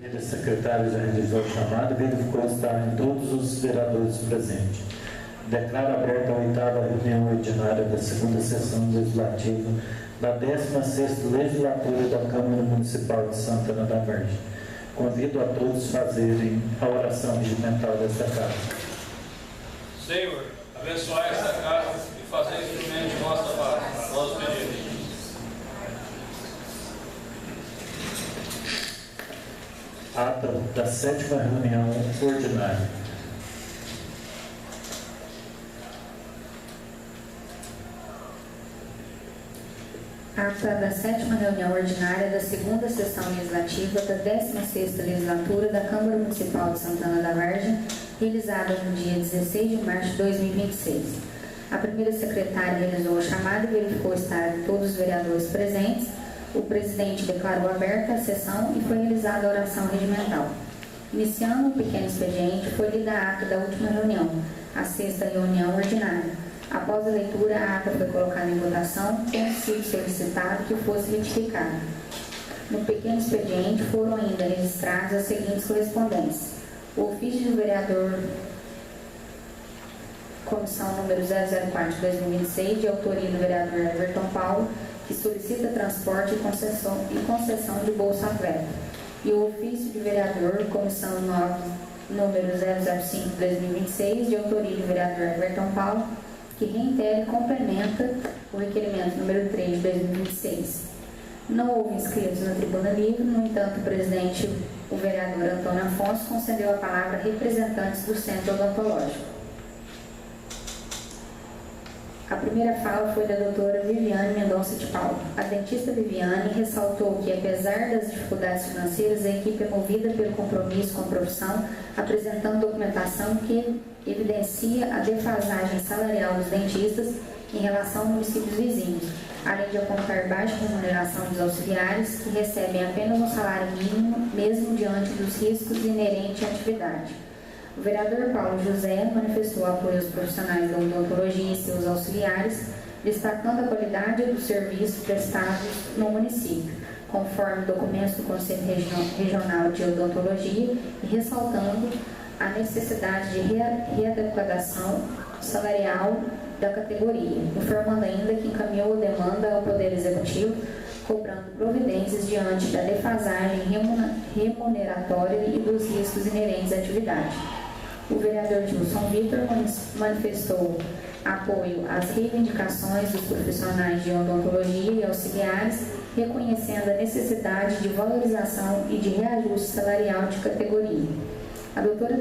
A secretária já realizou a chamada e verificou estar em todos os vereadores presentes. Declaro aberta a 8ª reunião ordinária da 2ª sessão legislativa da 16ª legislatura da Câmara Municipal de Santana da Vargem. Convido a todos a fazerem a oração regimental desta casa. Senhor, abençoai esta casa e fazer instrumento de vossa paz. Nós pedimos. Ata da 7ª reunião ordinária. Ata da 7ª reunião ordinária da 2ª sessão legislativa da 16ª legislatura da Câmara Municipal de Santana da Vargem, realizada no dia 16 de março de 2026. A primeira secretária realizou a chamada e verificou estar todos os vereadores presentes. O presidente declarou aberta a sessão e foi realizada a oração regimental. Iniciando o pequeno expediente, foi lida a ata da última reunião, a 6ª reunião ordinária. Após a leitura, a ata foi colocada em votação, tendo sido solicitado que fosse retificada. No pequeno expediente foram ainda registradas as seguintes correspondências. O ofício do vereador Comissão número 004 de 2026, de autoria do vereador Everton Paulo, que solicita transporte e concessão de Bolsa Atleta. E o ofício de vereador Comissão 9, número 005 de 2026, de autoria do vereador Everton Paulo, que reitera e complementa o requerimento número 3 de 2026. Não houve inscritos na tribuna livre, no entanto, o presidente, o vereador Antônio Afonso, concedeu a palavra a representantes do Centro Odontológico. A primeira fala foi da doutora Viviane Mendonça de Paulo. A dentista Viviane ressaltou que, apesar das dificuldades financeiras, a equipe é movida pelo compromisso com a profissão, apresentando documentação que evidencia a defasagem salarial dos dentistas em relação a municípios vizinhos, além de apontar baixa remuneração dos auxiliares, que recebem apenas um salário mínimo, mesmo diante dos riscos inerentes à atividade. O vereador Paulo José manifestou apoio aos profissionais da odontologia e seus auxiliares, destacando a qualidade dos serviços prestados no município, conforme documentos do Conselho Regional de Odontologia, e ressaltando a necessidade de readequação salarial da categoria, informando ainda que encaminhou a demanda ao Poder Executivo, cobrando providências diante da defasagem remuneratória e dos riscos inerentes à atividade. O vereador Gilson Vitor manifestou apoio às reivindicações dos profissionais de odontologia e auxiliares, reconhecendo a necessidade de valorização e de reajuste salarial de categoria. A doutora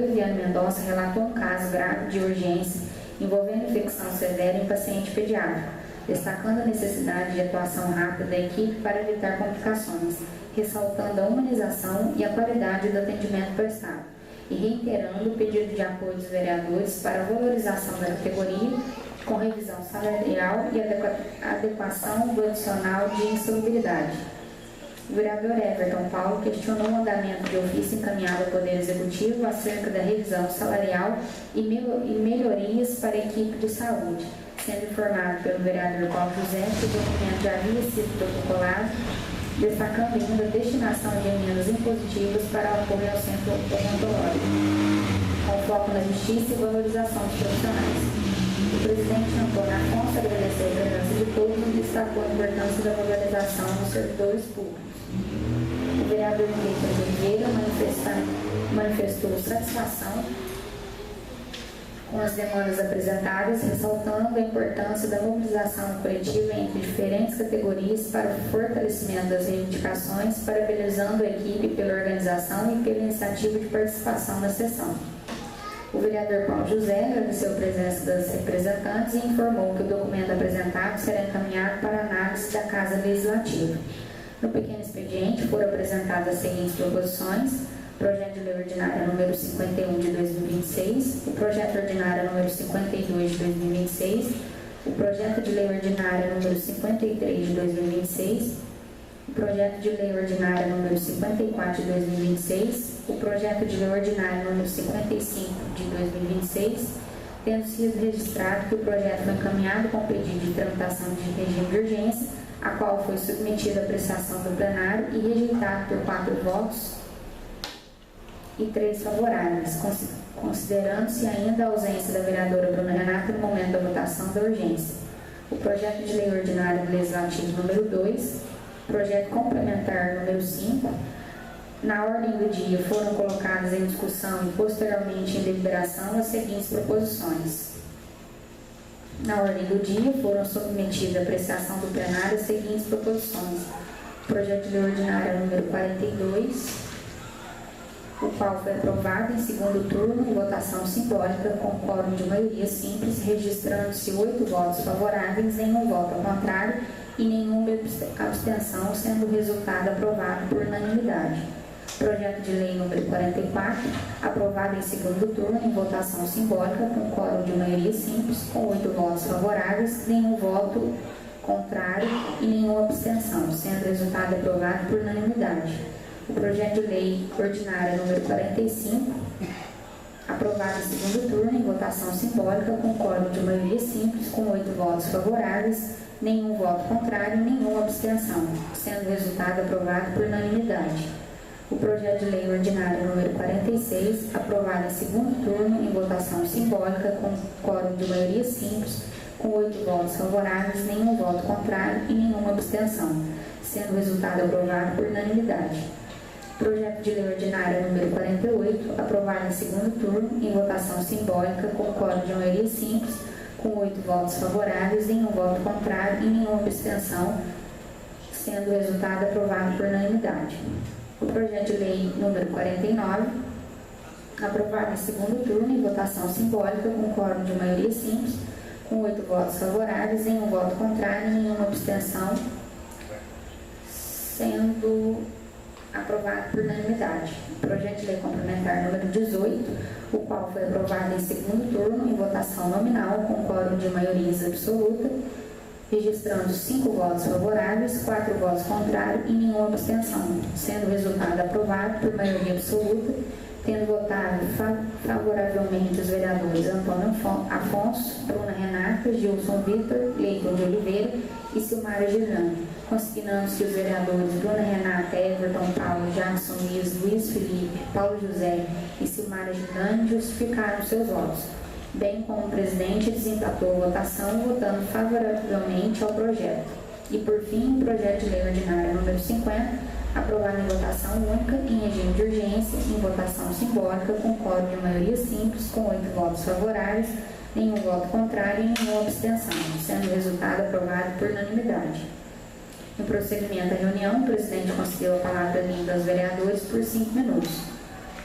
Viviane Mendonça relatou um caso grave de urgência envolvendo infecção severa em paciente pediátrico, destacando a necessidade de atuação rápida da equipe para evitar complicações, ressaltando a humanização e a qualidade do atendimento prestado, e reiterando o pedido de apoio dos vereadores para a valorização da categoria, com revisão salarial e adequação do adicional de insalubridade. O vereador Everton Paulo questionou o andamento de ofício encaminhado ao Poder Executivo acerca da revisão salarial e melhorias para a equipe de saúde, sendo informado pelo vereador Paulo José que o documento já havia sido protocolado, destacando ainda a destinação de emendas impositivas para o apoio ao centro odontológico, com foco na justiça e valorização dos profissionais. O presidente Antônio Afonso agradeceu a presença de todos e destacou a importância da valorização dos servidores públicos. O vereador Victor Oliveira manifestou satisfação com as demandas apresentadas, ressaltando a importância da mobilização coletiva entre diferentes categorias para o fortalecimento das reivindicações, parabenizando a equipe pela organização e pela iniciativa de participação na sessão. O vereador Paulo José agradeceu a presença das representantes e informou que o documento apresentado será encaminhado para análise da Casa Legislativa. No pequeno expediente foram apresentadas as seguintes proposições: projeto de lei ordinária número 51 de 2026, o projeto ordinário número 52 de 2026, o projeto de lei ordinária número 53 de 2026, o projeto de lei ordinária número 54 de 2026, o projeto de lei ordinária número 55 de 2026, tendo sido registrado que o projeto foi encaminhado com pedido de tramitação de regime de urgência a qual foi submetida à apreciação do plenário e rejeitado por 4 votos e 3 favoráveis, considerando-se ainda a ausência da vereadora Bruna Renata no momento da votação da urgência. O projeto de lei ordinário do Legislativo número 2, projeto complementar número 5, na ordem do dia foram colocadas em discussão e posteriormente em deliberação as seguintes proposições. Na ordem do dia foram submetidas à apreciação do plenário as seguintes proposições. Projeto de lei ordinário número 42, o qual foi aprovado em segundo turno em votação simbólica com quórum de maioria simples, registrando-se 8 votos favoráveis, nenhum voto ao contrário e nenhuma abstenção, sendo o resultado aprovado por unanimidade. Projeto de lei número 44, aprovado em segundo turno em votação simbólica com quórum de maioria simples, com 8 votos favoráveis, nenhum voto contrário e nenhuma abstenção, sendo o resultado aprovado por unanimidade. O projeto de lei ordinária número 45, aprovado em segundo turno em votação simbólica com quórum de maioria simples, com 8 votos favoráveis, nenhum voto contrário e nenhuma abstenção, sendo o resultado aprovado por unanimidade. O projeto de lei ordinário número 46, aprovado em segundo turno em votação simbólica com quórum de maioria simples, com 8 votos favoráveis, nenhum voto contrário e nenhuma abstenção, sendo o resultado aprovado por unanimidade. Projeto de lei ordinária número 48, aprovado em segundo turno em votação simbólica com quórum de maioria simples, com 8 votos favoráveis, nenhum voto contrário e nenhuma abstenção, sendo o resultado aprovado por unanimidade. O projeto de lei número 49, aprovado em segundo turno em votação simbólica com quórum de maioria simples, com 8 votos favoráveis, nenhum voto contrário e nenhuma abstenção, sendo aprovado por unanimidade. Projeto de lei complementar número 18, o qual foi aprovado em segundo turno em votação nominal com quórum de maioria absoluta, registrando 5 votos favoráveis, 4 votos contrários e nenhuma abstenção, sendo o resultado aprovado por maioria absoluta, tendo votado favoravelmente os vereadores Antônio Afonso, Bruna Renata, Gilson Vitor, Leiton de Oliveira e Silmara Girani, consignando-se os vereadores Bruna Renata, Everton Paulo, Jackson Luiz Felipe, Paulo José e Silmara Girani justificaram seus votos, bem como o presidente desempatou a votação, votando favoravelmente ao projeto. E, por fim, o projeto de lei ordinária número 50, aprovado em votação única, em regime de urgência, em votação simbólica, com quórum de maioria simples, com 8 votos favoráveis, nenhum voto contrário e nenhuma abstenção, sendo o resultado aprovado por unanimidade. No prosseguimento da reunião, o presidente concedeu a palavra limpa aos vereadores por 5 minutos.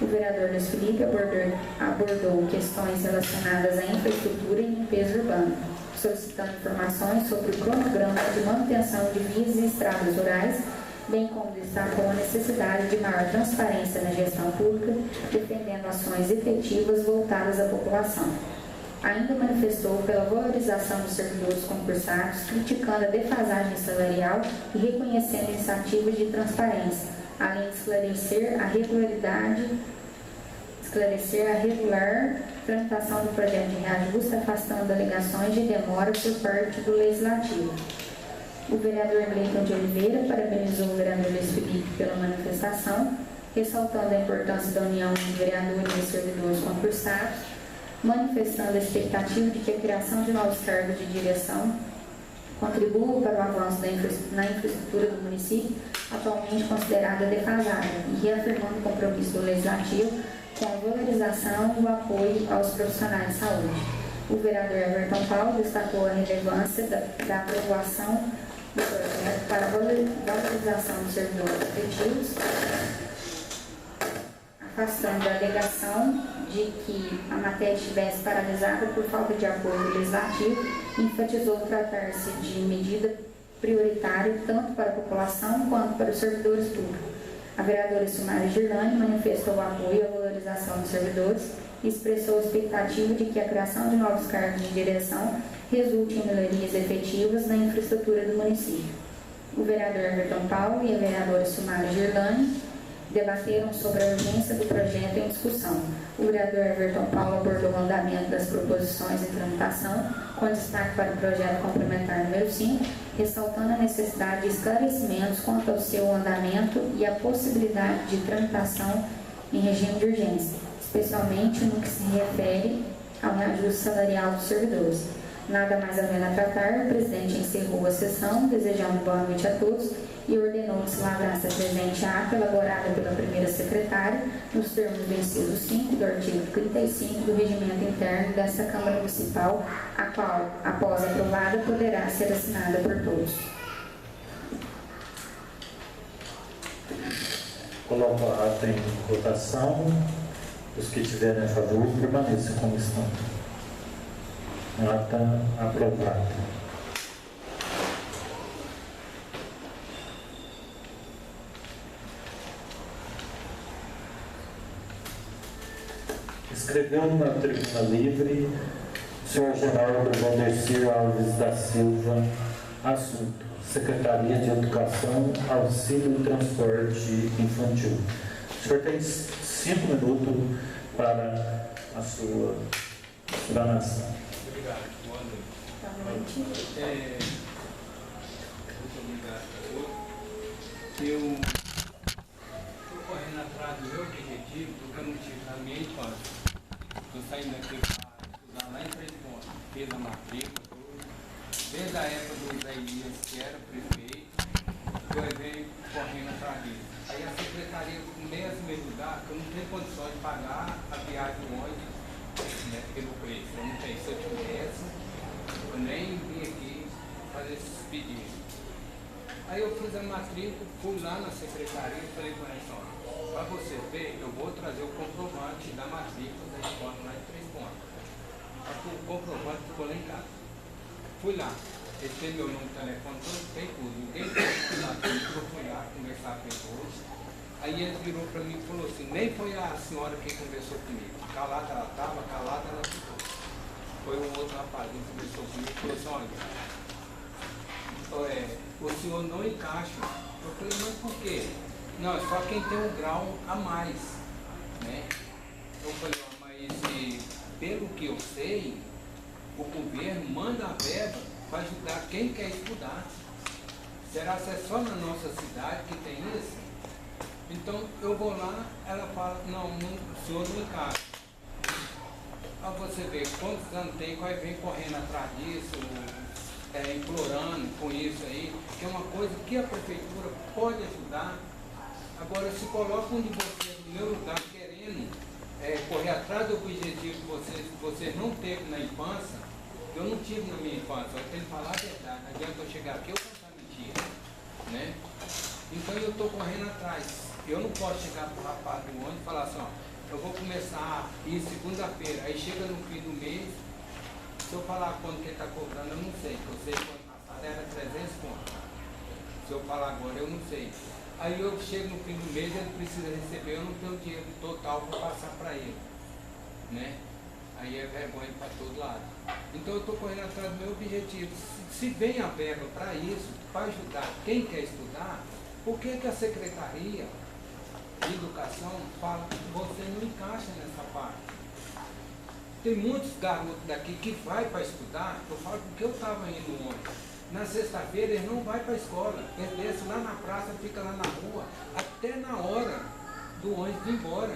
O vereador Luiz Felipe abordou questões relacionadas à infraestrutura e limpeza urbana, solicitando informações sobre o cronograma de manutenção de vias e estradas rurais, bem como destacou a necessidade de maior transparência na gestão pública, defendendo ações efetivas voltadas à população. Ainda manifestou pela valorização dos servidores concursados, criticando a defasagem salarial e reconhecendo iniciativas de transparência, além de esclarecer a regular tramitação do projeto de reajuste, afastando alegações de demora por parte do Legislativo. O vereador Leiton de Oliveira parabenizou o vereador Luiz Felipe pela manifestação, ressaltando a importância da união de vereadores e servidores concursados, manifestando a expectativa de que a criação de novos cargos de direção contribua para o avanço na infraestrutura do município, atualmente considerada defasada, e reafirmando o compromisso do Legislativo com a valorização e o apoio aos profissionais de saúde. O vereador Everton Paulo destacou a relevância da aprovação do projeto para a valorização dos servidores efetivos, afastando a alegação de que a matéria estivesse paralisada por falta de apoio legislativo e enfatizou tratar-se de medida prioritária tanto para a população quanto para os servidores públicos. A vereadora Silmara Girani manifestou o apoio à valorização dos servidores e expressou a expectativa de que a criação de novos cargos de direção resulte em melhorias efetivas na infraestrutura do município. O vereador Everton Paulo e a vereadora Silmara Girani debateram sobre a urgência do projeto em discussão. O vereador Everton Paulo abordou o andamento das proposições em tramitação, com destaque para o projeto complementar número 5, ressaltando a necessidade de esclarecimentos quanto ao seu andamento e a possibilidade de tramitação em regime de urgência, especialmente no que se refere ao reajuste salarial dos servidores. Nada mais havendo a tratar, o presidente encerrou a sessão, desejando boa noite a todos e ordenou que se lavrasse a presente ata elaborada pela primeira secretária, nos termos do inciso 5 do artigo 35 do Regimento Interno desta Câmara Municipal, a qual, após aprovada, poderá ser assinada por todos. Coloco a ata em votação. Os que tiverem a favor, permaneçam como estão. Ata aprovada. Escreveu na tribuna livre o senhor Geraldo Vandercir Alves da Silva, assunto: Secretaria de Educação, Auxílio e Transporte Infantil. O senhor tem 5 minutos para a sua explanação. Obrigado. Boa noite. Boa noite. Muito obrigado a todos. Eu estou correndo atrás do meu objetivo, porque eu não tive na minha infância. Estou saindo aqui para estudar lá em Três Pontos. Fiz a matrícula, tudo. Desde a época do Isaías, que era prefeito, eu venho correndo atrás dele. Aí a secretaria começa a me ajudar, que eu não tenho condições de pagar a viagem do ônibus, né, pelo preço. Eu não tenho. Se eu tivesse, eu nem vim aqui fazer esses pedidos. Aí eu fiz a matrícula, fui lá na secretaria e falei com eles: para você ver, eu vou trazer o comprovante da matrícula da escola lá em Três Pontos. O comprovante ficou lá em casa. Fui lá, ele tem meu número de telefone, todo tem tudo. Ninguém tem matrícula, eu fui lá conversar com ele. Aí ele virou para mim e falou assim: nem foi a senhora que conversou comigo. Calada ela estava, calada ela ficou. Foi um outro rapaz que conversou comigo e falou assim: olha, o senhor não encaixa. Eu falei: mas por quê? Não, é só quem tem um grau a mais, né? Eu falei: mas pelo que eu sei, o governo manda a verba para ajudar quem quer estudar. Será que é só na nossa cidade que tem isso? Então eu vou lá, ela fala: não, o senhor não encaixa. Aí você vê quantos anos tem, qual vem correndo atrás disso, implorando com isso aí, que é uma coisa que a prefeitura pode ajudar. Agora, se coloca um de vocês no meu lugar querendo correr atrás do objetivo que vocês não teve na infância, eu não tive na minha infância, eu tenho que falar a verdade, não adianta eu chegar aqui e eu contar mentira, né? Então eu estou correndo atrás. Eu não posso chegar para o rapaz do ônibus e falar assim: ó, eu vou começar a ir segunda-feira, aí chega no fim do mês, se eu falar quanto que ele está cobrando, eu não sei, porque eu sei que ano passado era 300 contos. Se eu falar agora, eu não sei. Aí eu chego no fim do mês, ele precisa receber, eu não tenho dinheiro total para passar para ele, né? Aí é vergonha para todo lado. Então eu estou correndo atrás do meu objetivo. Se vem a verba para isso, para ajudar quem quer estudar, por que a Secretaria de Educação fala que você não encaixa nessa parte? Tem muitos garotos daqui que vai para estudar, eu falo porque eu estava indo ontem. Na sexta-feira eles não vão para a escola, eles descem lá na praça, ficam lá na rua, até na hora do ônibus ir embora.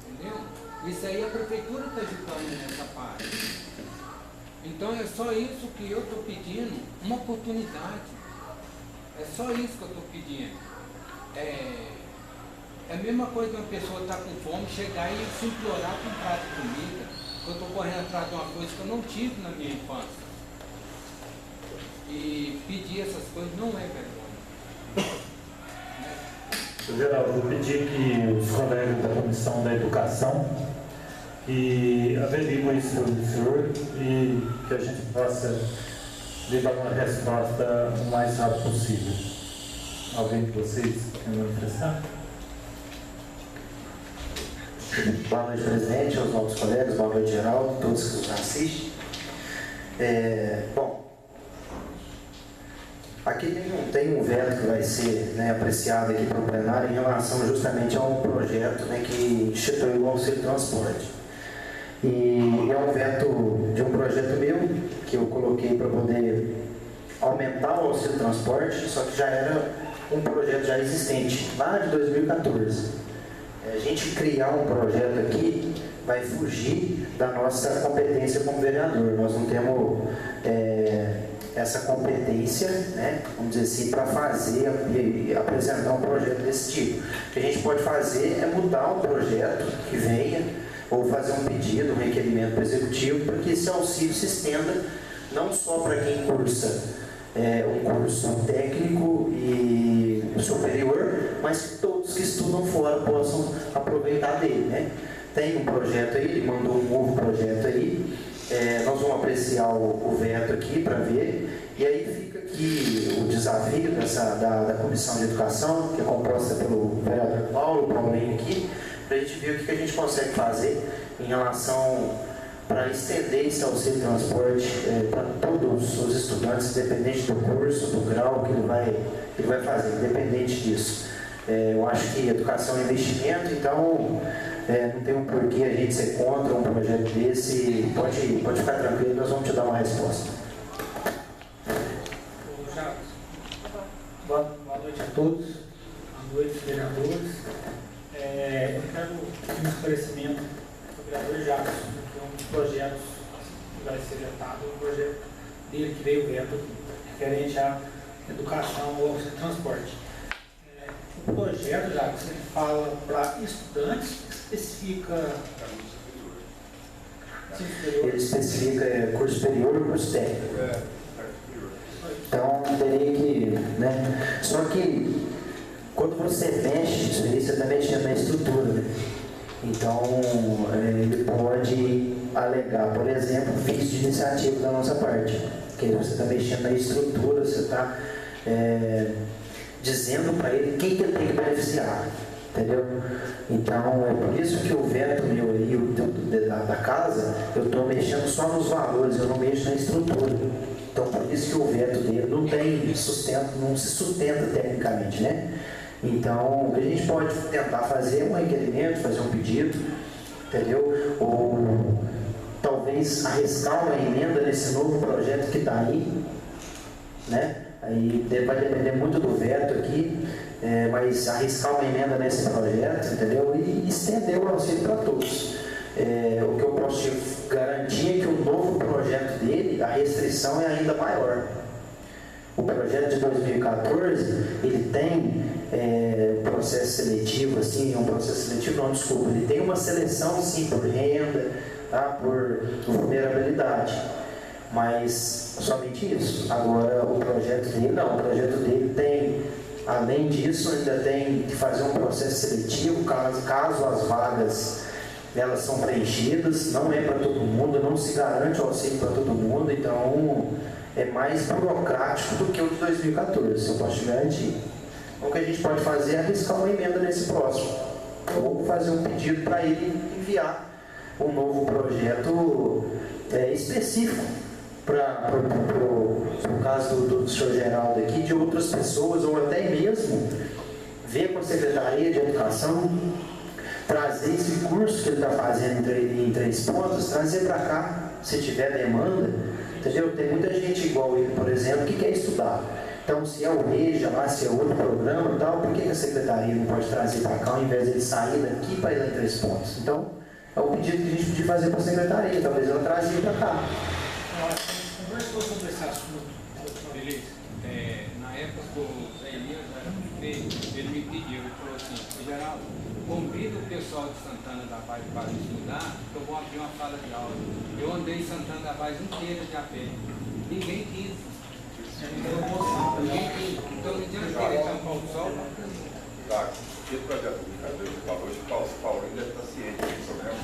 Entendeu? Isso aí a prefeitura está ajudando nessa parte. Então é só isso que eu estou pedindo, uma oportunidade. É só isso que eu estou pedindo. É a mesma coisa que uma pessoa está com fome, chegar e se implorar com um prato de comida. Eu estou correndo atrás de uma coisa que eu não tive na minha infância. E pedir essas coisas não é vergonha. Geraldo, vou pedir que os colegas da Comissão da Educação que averiguem isso para o senhor e que a gente possa lhe dar uma resposta o mais rápido possível. Alguém de vocês quer manifestar? Boa noite, presidente, aos novos colegas, boa noite, Geraldo, todos que nos assistem. Bom, aqui não tem um veto que vai ser apreciado aqui para o plenário em relação justamente a um projeto que instituiu o auxílio transporte. E é um veto de um projeto meu que eu coloquei para poder aumentar o auxílio transporte, só que já era um projeto já existente, lá de 2014. A gente criar um projeto aqui vai fugir da nossa competência como vereador. Nós não temos essa competência, né, vamos dizer assim, para fazer e apresentar um projeto desse tipo. O que a gente pode fazer é mudar o projeto que venha, ou fazer um pedido, um requerimento para o executivo, para que esse auxílio se estenda não só para quem cursa um curso técnico e superior, mas que todos que estudam fora possam aproveitar dele, né? Tem um projeto aí, ele mandou um novo projeto aí, nós vamos apreciar o veto aqui para ver, e aí fica aqui o desafio da Comissão de Educação, que é composta pelo vereador Paulinho aqui, para a gente ver o que a gente consegue fazer em relação para estender esse auxílio transporte para todos os estudantes, independente do curso, do grau que ele vai fazer, independente disso. Eu acho que educação é investimento, então não tem um porquê a gente ser contra um projeto desse. Pode ficar tranquilo, nós vamos te dar uma resposta. Boa noite a todos, boa noite, vereadores. Eu quero um esclarecimento do vereador Jackson, que é um dos projetos que vai ser vetado, um projeto dele que veio veto aqui, referente à educação ou ao transporte. O projeto, Jackson, ele fala para estudantes, especifica. Ele especifica curso superior e curso técnico. Então teria que, né? Só que quando você mexe isso aí, você está mexendo na estrutura, né? Então ele pode alegar, por exemplo, fins de iniciativa da nossa parte, que você está mexendo na estrutura, você está dizendo para ele quem que ele tem que beneficiar, entendeu? Então é por isso que o veto meu aí, da casa, eu estou mexendo só nos valores, eu não mexo na estrutura. Então por isso que o veto dele não tem sustento, não se sustenta tecnicamente, né? Então a gente pode tentar fazer um requerimento, fazer um pedido, entendeu? Ou talvez arriscar uma emenda nesse novo projeto que está aí, né? Aí vai depender muito do veto aqui, mas arriscar uma emenda nesse projeto, entendeu? E estender o auxílio para todos. O que eu posso te garantir é que o novo projeto dele, a restrição é ainda maior. O projeto de 2014, ele tem processo seletivo, assim, ele tem uma seleção, sim, por renda, tá? Por vulnerabilidade. Mas somente isso. Agora o projeto dele não, o projeto dele tem, além disso, ainda tem que fazer um processo seletivo, caso as vagas elas são preenchidas, não é para todo mundo, não se garante o auxílio para todo mundo, então é mais burocrático do que o de 2014, eu posso te garantir. O que a gente pode fazer é arriscar uma emenda nesse próximo, ou fazer um pedido para ele enviar um novo projeto específico para o caso do senhor Geraldo aqui, de outras pessoas, ou até mesmo ver com a Secretaria de Educação, trazer esse curso que ele está fazendo em 3 pontos, trazer para cá, se tiver demanda, entendeu? Tem muita gente igual ele, por exemplo, que quer estudar. Então, se é o REJA lá, se é outro programa e tal, por que a Secretaria não pode trazer para cá, ao invés de ele sair daqui para ir lá em 3 pontos? Então, é o pedido que a gente podia fazer para a Secretaria, talvez ela trazia para cá. Conversou sobre esse assunto. Beleza. Na época do Zé Elias, ele me pediu, ele falou assim, Geraldo, convido o pessoal de Santana da Paz para estudar, que eu vou abrir uma sala de aula. Eu andei em Santana da Paz inteira de a pé. Ninguém quis. Ninguém quis. Então, não adianta querer tampar o sol. Tá, esse projeto do brincadeira que falou, o Paulinho deve estar ciente do problema.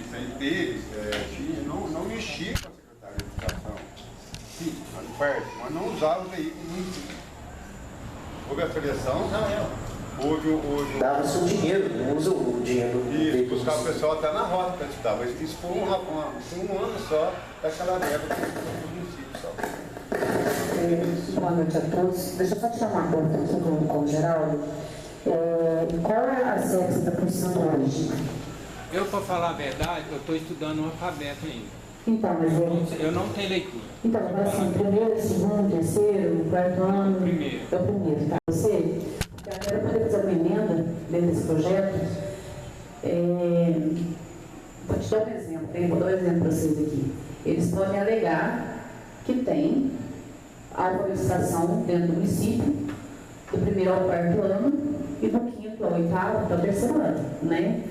Isso aí teve, não mexia com a Secretaria de Educação. Sim, mas perto, mas não usava o veículo muito. Houve a seleção? Não. Houve Dava-se o dinheiro, não usa o dinheiro. E buscar o pessoal até na rota para estudar, mas isso foi um ano só daquela época do município só. Boa noite a todos. Deixa eu só tirar uma pergunta aqui com o Geraldo. Qual é a sexta da profissão hoje? Eu, para falar a verdade, eu estou estudando um alfabeto ainda. Então, mas Eu não tenho leitura. então, mas assim, primeiro, segundo, terceiro, quarto ano. Primeiro. É o primeiro, tá? Você, para poder fazer uma emenda dentro desse projeto, vou te dar um exemplo, vou dar um exemplo para vocês aqui. Eles podem alegar que tem a alfabetização dentro do município, do primeiro ao quarto ano, e do quinto ao oitavo até o terceiro ano, né?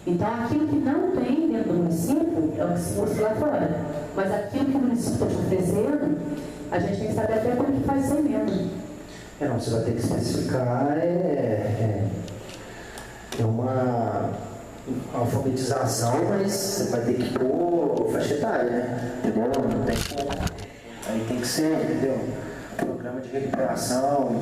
Então, aquilo que não tem dentro do município é o que se fosse lá fora. Mas aquilo que o município está te oferecendo, a gente tem que saber até como que faz essa emenda. Não, você vai ter que especificar, é uma alfabetização, mas você vai ter que pôr faixa etária, né? Entendeu? Não tem como. Aí tem que ser, entendeu? Programa de recuperação,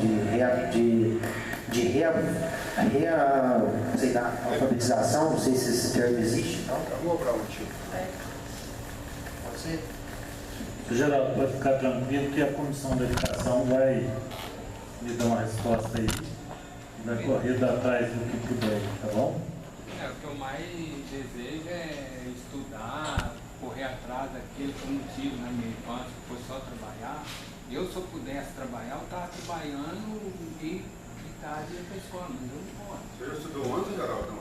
sei lá, alfabetização, não sei se esse termo existe. Não, eu vou cobrar um tio. Pode ser? Geraldo, pode ficar tranquilo que a Comissão da Educação vai me dar uma resposta aí, vai correr atrás do que puder, tá bom? O que eu mais desejo é estudar, correr atrás daquilo que eu não tive na minha infância, que foi só trabalhar. Eu, se eu pudesse trabalhar, eu estava trabalhando e tarde ia para a escola, mas eu não posso. Você já estudou antes, Geraldo?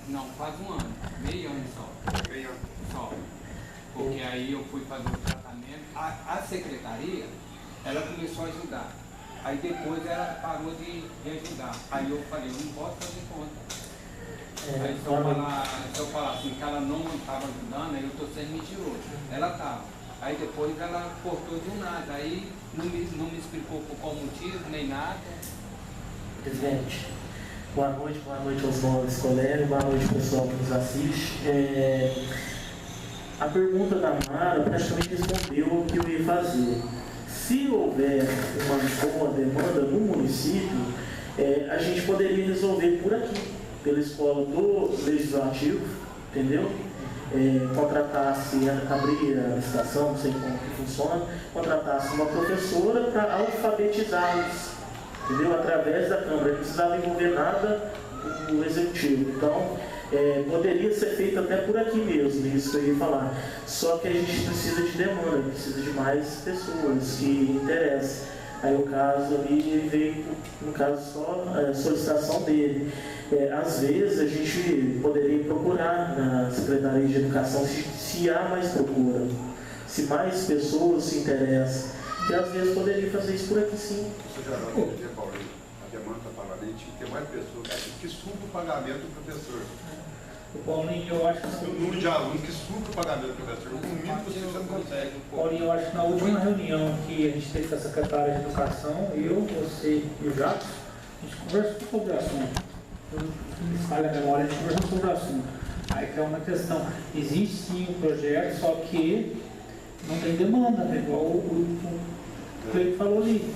Não, faz um ano, meio ano só. Meio ano. Só. Porque aí eu fui fazer o tratamento. A secretaria, ela começou a ajudar. Aí depois ela parou de ajudar. Aí eu falei, eu não posso fazer conta. Aí se eu falar assim que ela não estava ajudando, aí eu estou sendo mentiroso. Ela estava. Aí depois ela cortou de um nada. Aí não me explicou por qual motivo, nem nada. Presidente, boa noite aos novos colegas, boa noite pessoal que nos assiste. A pergunta da Mara praticamente respondeu o que eu ia fazer. Se houver uma boa demanda no município, a gente poderia resolver por aqui, pela escola do Legislativo, entendeu? Contratasse, abrir a licitação, não sei como que funciona, contratasse uma professora para alfabetizá-los, entendeu? Através da Câmara, não precisava envolver nada do Executivo. Então, poderia ser feito até por aqui mesmo, isso que eu ia falar. Só que a gente precisa de demanda, precisa de mais pessoas que interessem. Aí o caso ali veio, no caso, só a solicitação dele. Às vezes a gente poderia procurar na Secretaria de Educação se há mais procura, se mais pessoas se interessam. E às vezes poderia fazer isso por aqui sim. Você já não tem, Paulinho, a demanda está falando, tinha que ter mais pessoas que supram o pagamento do professor. O Paulinho, eu acho que... O número de alunos que supra o pagamento do professor, o mínimo possível você não consegue. Paulinho, eu acho que na última reunião que a gente teve com a secretária de Educação, eu, você e o Jacques, a gente conversou sobre o assunto. Não me falha a memória, a gente conversou sobre o assunto. Aí que é uma questão. Existe sim um projeto, só que não tem demanda, né? Igual o Cleiton falou ali.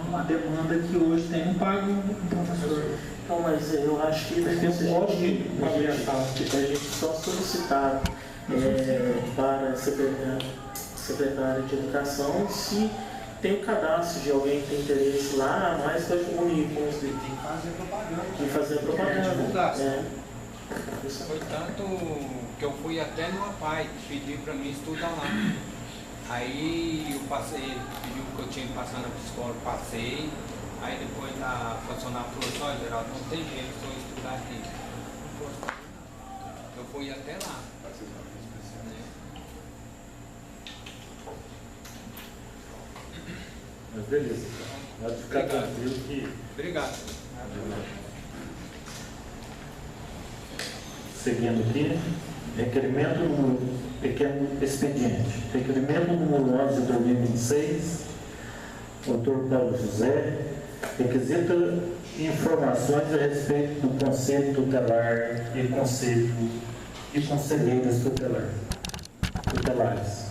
Uma demanda que hoje tem, não paga um professor. Então, mas eu acho que Tem um monte de a gente só solicitar para a secretária de Educação se tem o cadastro de alguém que tem interesse lá, mais para comunicar com os Tem que fazer propaganda. e fazer propaganda. Divulgar. Foi tanto que eu fui até no APAI, pedi para mim estudar lá. Aí eu passei, pediu que eu tinha que passar na psicóloga, passei. Aí depois a funcionária falou, Geraldo, não tem jeito se eu estudar aqui. Eu fui até lá. Mas beleza, pode ficar tranquilo que... Obrigado. Seguindo aqui, requerimento no pequeno expediente. Requerimento número 11 de 2026, autor Paulo José, requisita informações a respeito do Conselho Tutelar e Conselho e Conselheiras Tutelares.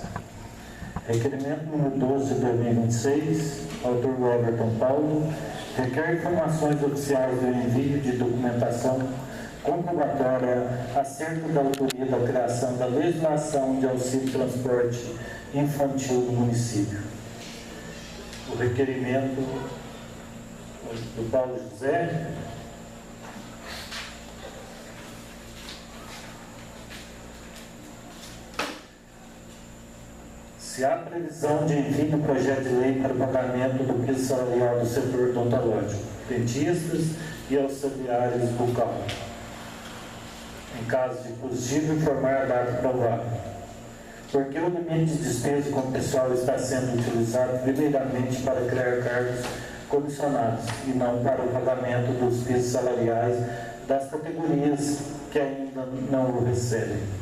Requerimento número 12 de 2026, autor Everton Paulo, requer informações oficiais do envio de documentação comprobatória acerca da autoria da criação da legislação de auxílio transporte infantil do município. O requerimento do Paulo José. Se há previsão de envio do projeto de lei para o pagamento do piso salarial do setor odontológico, dentistas e auxiliares bucal. Em caso de positivo, informar a data provável. Porque o limite de despesa com o pessoal está sendo utilizado primeiramente para criar cargos comissionados e não para o pagamento dos pisos salariais das categorias que ainda não o recebem.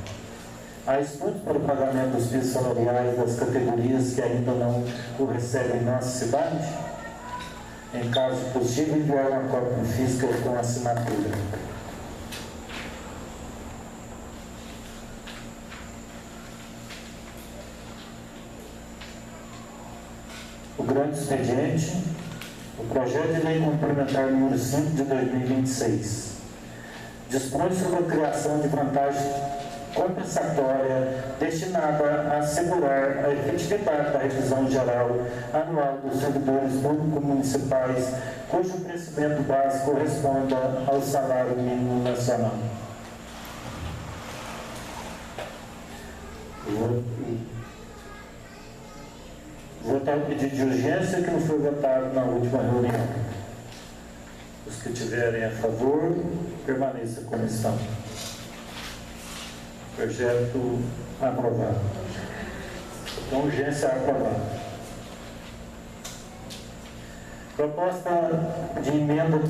Há estudos para o pagamento dos pisos salariais das categorias que ainda não o recebem em nossa cidade? Em caso positivo, enviar uma cópia física com assinatura. O grande expediente, o projeto de lei complementar número 5 de 2026, dispõe sobre a criação de vantagem compensatória destinada a assegurar a efetividade da revisão geral anual dos servidores públicos municipais, cujo crescimento base corresponda ao salário mínimo nacional. Votar o pedido de urgência que não foi votado na última reunião. Os que tiverem a favor, permaneça como estão. Projeto aprovado. Então, urgência aprovada. Proposta de emenda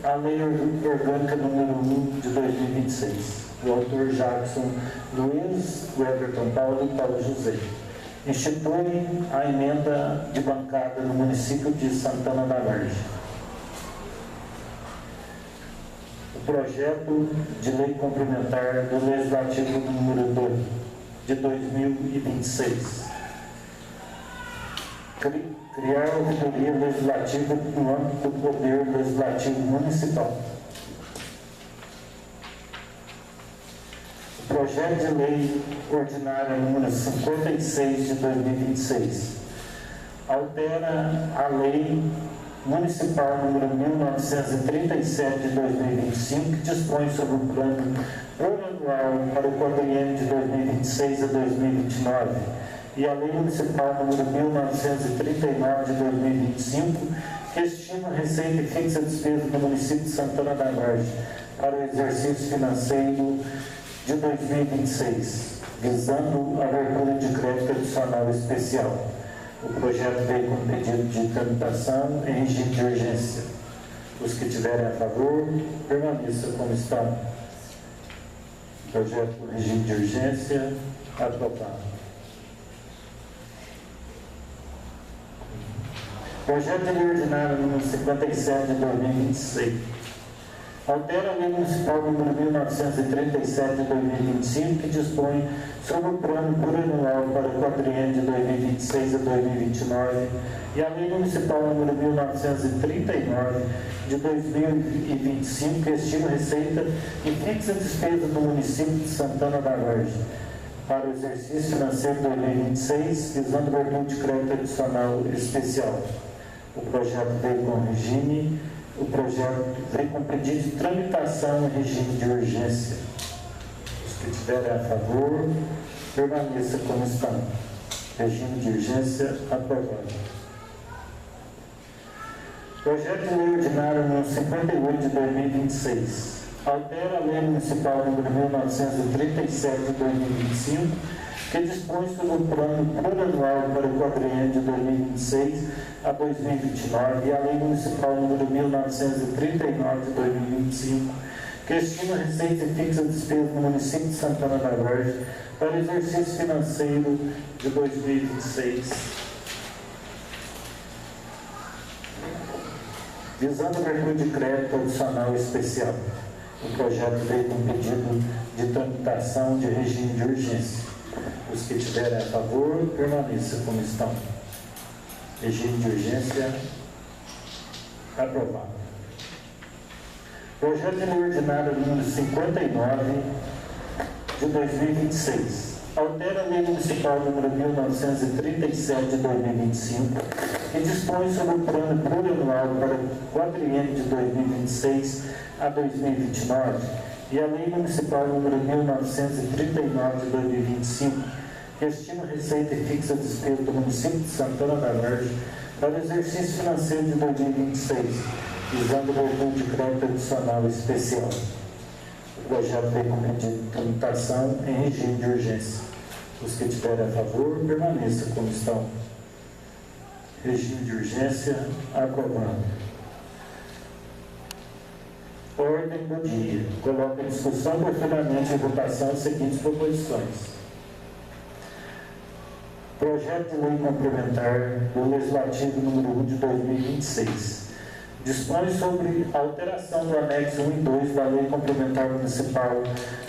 à Lei Orgânica número 1 de 2026. O autor Jackson Luiz, o Everton Paulo e Paulo José. Institui a emenda de bancada no município de Santana da Vargem. O projeto de lei complementar do Legislativo número 2 de 2026. Criar a ouvidoria legislativa no âmbito do Poder Legislativo Municipal. Projeto de Lei Ordinária número 56 de 2026 altera a Lei Municipal número 1937 de 2025, que dispõe sobre o plano plurianual para o quadriênio de 2026 a 2029, e a Lei Municipal número 1939 de 2025, que estima a receita e fixa a despesa do município de Santana da Vargem para o exercício financeiro de 2026, visando a abertura de crédito adicional especial. O projeto veio com pedido de tramitação em regime de urgência. Os que tiverem a favor, permaneçam como estão. Projeto com regime de urgência aprovado. Projeto de lei ordinário número 57 de 2026. Altera a Lei Municipal número 1937 de 2025, que dispõe sobre o plano plurianual para o quadriênio de 2026 a 2029, e a Lei Municipal número 1939 de 2025, que estima a receita e fixa a despesa do município de Santana da Vargem para o exercício financeiro de 2026, visando o abertura de crédito adicional especial. O projeto veio com regime. O projeto vem com pedido de tramitação em regime de urgência. Os que tiverem a favor, permaneça como estão. Regime de urgência aprovado. Projeto de lei ordinário número 58 de 2026. Altera a Lei Municipal número 1937 de 2025, que dispõe sobre o plano plurianual para o quadriênio de 2026 a 2029, e a Lei Municipal número 1939 de 2025, que estima a receita e fixa a despesa do município de Santana da Vargem para o exercício financeiro de 2026, visando a abertura de crédito adicional especial. O projeto veio com pedido de tramitação de regime de urgência. Os que tiverem a favor, permaneçam como estão. Regime de urgência aprovado. Projeto de lei ordinário número 59 de 2026. Altera a Lei Municipal número 1937 de 2025, que dispõe sobre o plano plurianual para o quadriênio de 2026 a 2029, e a Lei Municipal número 1939 de 2025, Estima receita e fixa despesa do município de Santana da Vargem para o exercício financeiro de 2026, visando o recurso de crédito adicional especial. O projeto vem com pedido de tramitação em regime de urgência. Os que tiverem a favor, permaneça como estão. Regime de urgência aprovado. Ordem do dia. Coloca em discussão profundamente em votação as seguintes proposições. Projeto de lei complementar do Legislativo número 1 de 2026. Dispõe sobre a alteração do anexo 1 e 2 da Lei Complementar Municipal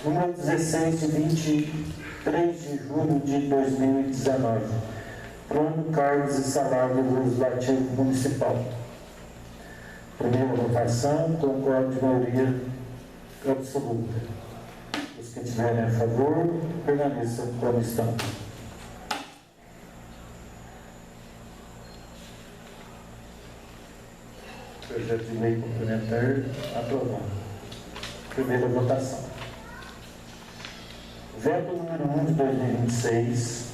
número 16 de 23 de julho de 2019. Plano, cargos e salário do Legislativo Municipal. Primeira votação, concordo de maioria absoluta. Os que tiverem a favor, permaneçam como estão. Projeto de lei complementar aprovado. Primeira votação. Veto número 1 de 2026.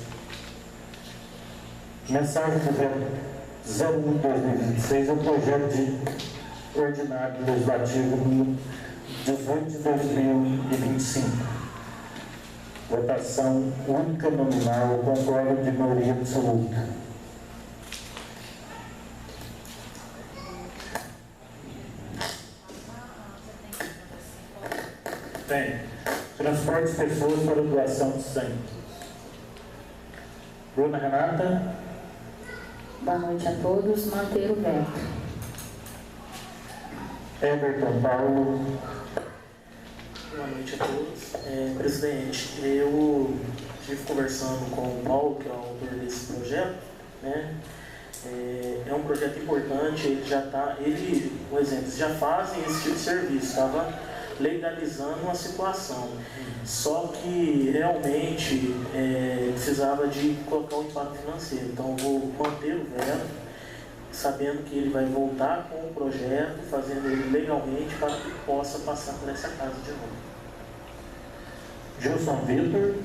Mensagem do veto 01 de 2026 é o projeto de ordinário legislativo número 18 de 2025. Votação única nominal, concordo de maioria absoluta. Tem. Transporte de pessoas para doação de sangue. Bruna Renata. Boa noite a todos. Manter o veto. Everton Paulo. Boa noite a todos. Presidente, eu estive conversando com o Paulo, que é o autor desse projeto, né? É um projeto importante, ele já está, por exemplo, eles já fazem esse tipo de serviço, estava legalizando uma situação. Só que realmente precisava de colocar um impacto financeiro. Então eu vou manter o veto, sabendo que ele vai voltar com o projeto, fazendo ele legalmente para que possa passar por essa casa de novo. Gilson Vitor.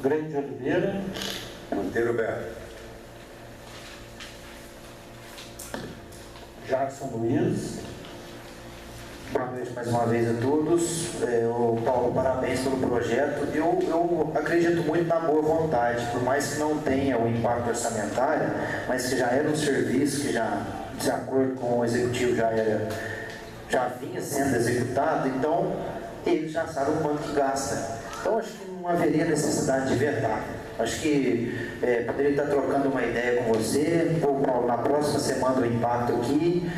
Grande Oliveira. Manter o veto. Jackson Luiz. Boa noite mais uma vez a todos. Paulo, parabéns pelo projeto. Eu acredito muito na boa vontade, por mais que não tenha o impacto orçamentário, mas que já era um serviço que já, de acordo com o executivo, já vinha sendo executado, então ele já sabe o quanto que gasta. Então acho que não haveria necessidade de vetar. Acho que poderia estar trocando uma ideia com você. Paulo, na próxima semana o impacto aqui,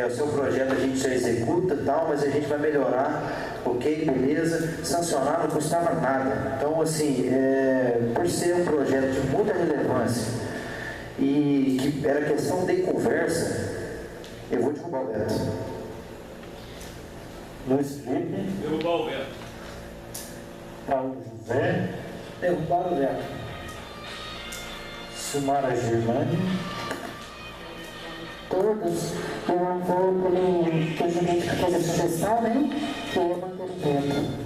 o seu projeto a gente já executa e tal, mas a gente vai melhorar, ok, beleza, sancionar não custava nada. Então assim, por ser um projeto de muita relevância e que era questão de conversa, eu vou derrubar o veto. Luiz Felipe. Derrubar o veto. Paulo José. Derrubar o veto. Silmara Germani. Todos, eu vou pelo que o jurídico fez a sugestão, né? Que é manter o veto.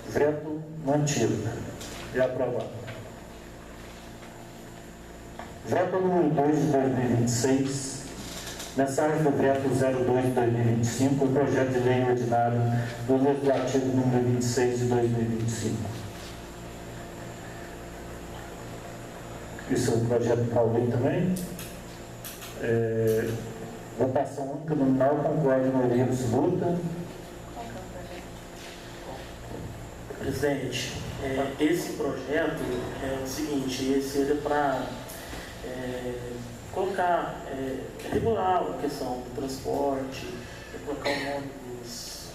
Veto mantido. É aprovado. Veto número 2 de 2026. Mensagem do veto 02 de 2025. O projeto de lei ordinário do Legislativo número 26 de 2025. Isso é o projeto Paulinho também. Votação única nominal, concordo de maioria absoluta. Presidente, esse projeto é o seguinte, ele é para colocar, regular a questão do transporte, colocar o nome dos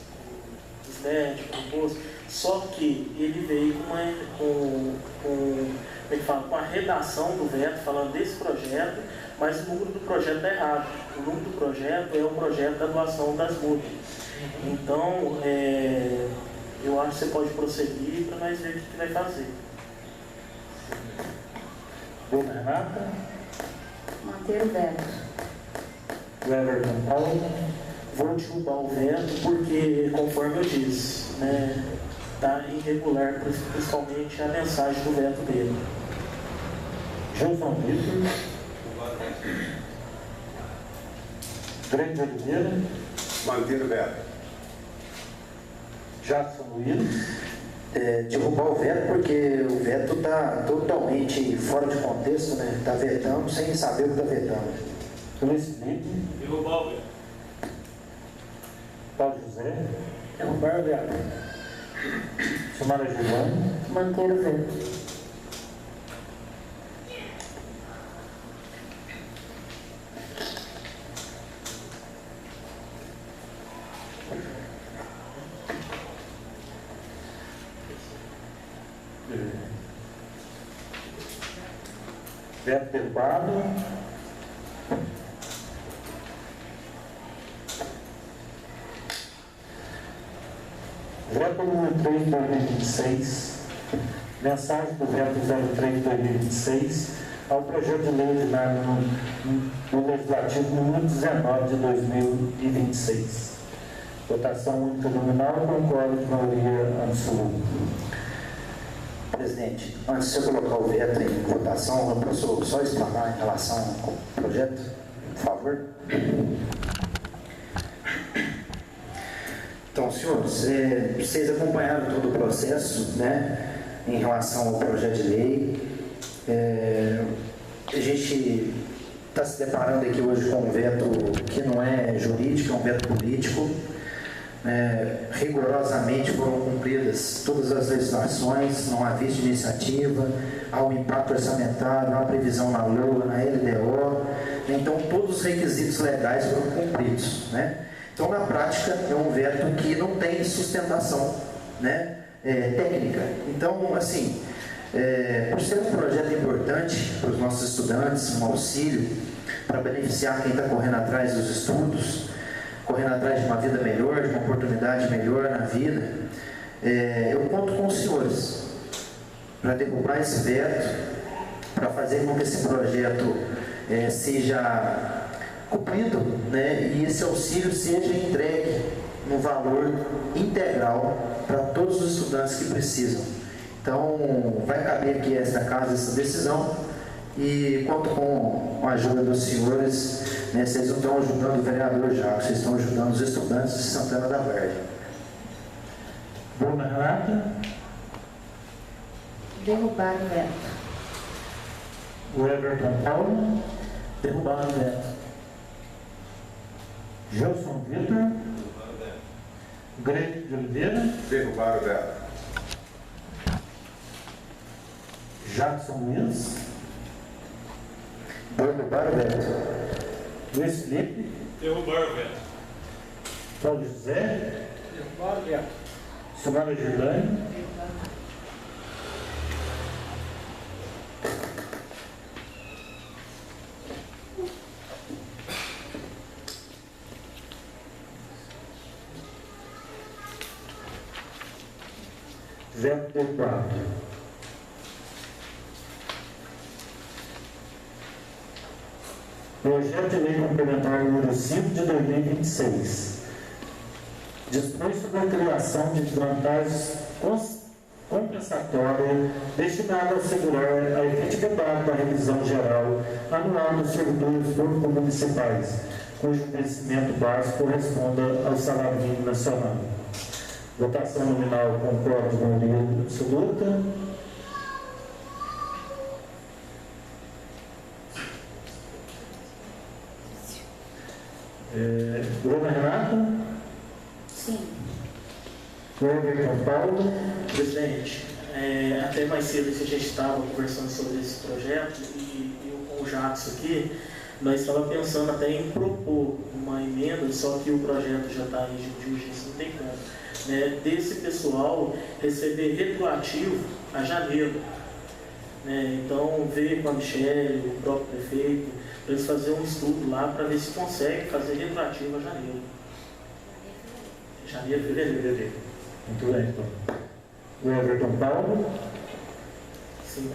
médicos no posto, só que ele veio com a redação do veto, falando desse projeto, mas o número do projeto está errado. O número do projeto é o projeto da doação das multas. Então, eu acho que você pode prosseguir para nós ver o que vai fazer. Dona Renata. Manter o veto. O Everton Paulo. Vou derrubar o veto porque, conforme eu disse, né, está irregular, principalmente a mensagem do veto dele. Gilson Vitor. Grande Oliveira. Manter o veto. Jackson Luiz. Derrubar o veto porque o veto está totalmente fora de contexto, né? Está vetando sem saber o que está vetando. Luiz Felipe. Derrubar o veto. Paulo José. Derrubar o veto. Samara Giovanni. Manter o veto. Veto derrubado. Veto número 3 de 2026. Mensagem do veto 03 de 2026 ao projeto de lei ordinário no Legislativo número 19 de 2026. Votação única nominal, concordo com a maioria absoluta. Presidente, antes de você colocar o veto em votação, eu posso só explanar em relação ao projeto, por favor? Então, senhores, vocês acompanharam todo o processo, né, em relação ao projeto de lei. A gente está se deparando aqui hoje com um veto que não é jurídico, é um veto político. Rigorosamente foram cumpridas todas as legislações, não há visto de iniciativa, há um impacto orçamentário, há uma previsão na LOA, na LDO, então todos os requisitos legais foram cumpridos, né? Então, na prática, é um veto que não tem sustentação, né, técnica. Então, assim, por ser um projeto importante para os nossos estudantes, um auxílio para beneficiar quem está correndo atrás dos estudos, correndo atrás de uma vida melhor, de uma oportunidade melhor na vida, eu conto com os senhores para derrubar esse veto, para fazer com que esse projeto seja cumprido, né, e esse auxílio seja entregue no valor integral para todos os estudantes que precisam. Então, vai caber aqui a esta casa essa decisão e conto com a ajuda dos senhores, né, vocês não estão ajudando o vereador Jaco, vocês estão ajudando os estudantes de Santana da Vargem. Dona Renata. Derrubar o veto. O Everton Paulo. Derrubar o veto. Gilson Vitor. Grande de Oliveira. Derrubar o veto. Jackson Luiz. Derrubar o veto. Luiz Felipe. Derrubar o veto. Paulo José. Derrubar o veto. Samara Giovanni. Veto derrubado. Projeto de Lei Complementar número 5 de 2026. Dispõe sobre a criação de vantagens compensatórias destinadas a assegurar a efetividade da revisão geral anual dos servidores públicos municipais, cujo vencimento básico corresponda ao salário mínimo nacional. Votação nominal, concordo com a maioria absoluta. Dona Renata. Sim. Everton Paulo. Presidente, até mais cedo que a gente estava conversando sobre esse projeto e eu com o Jackson aqui, nós estávamos pensando até em propor uma emenda, só que o projeto já está em regime de urgência, não tem como, né, desse pessoal receber retroativo a janeiro. Né, então, ver com a Michele, o próprio prefeito, para eles fazerem um estudo lá para ver se consegue fazer retroativo a janeiro. Janeiro, fevereiro. Muito bem, então. O Everton Paulo. Sim.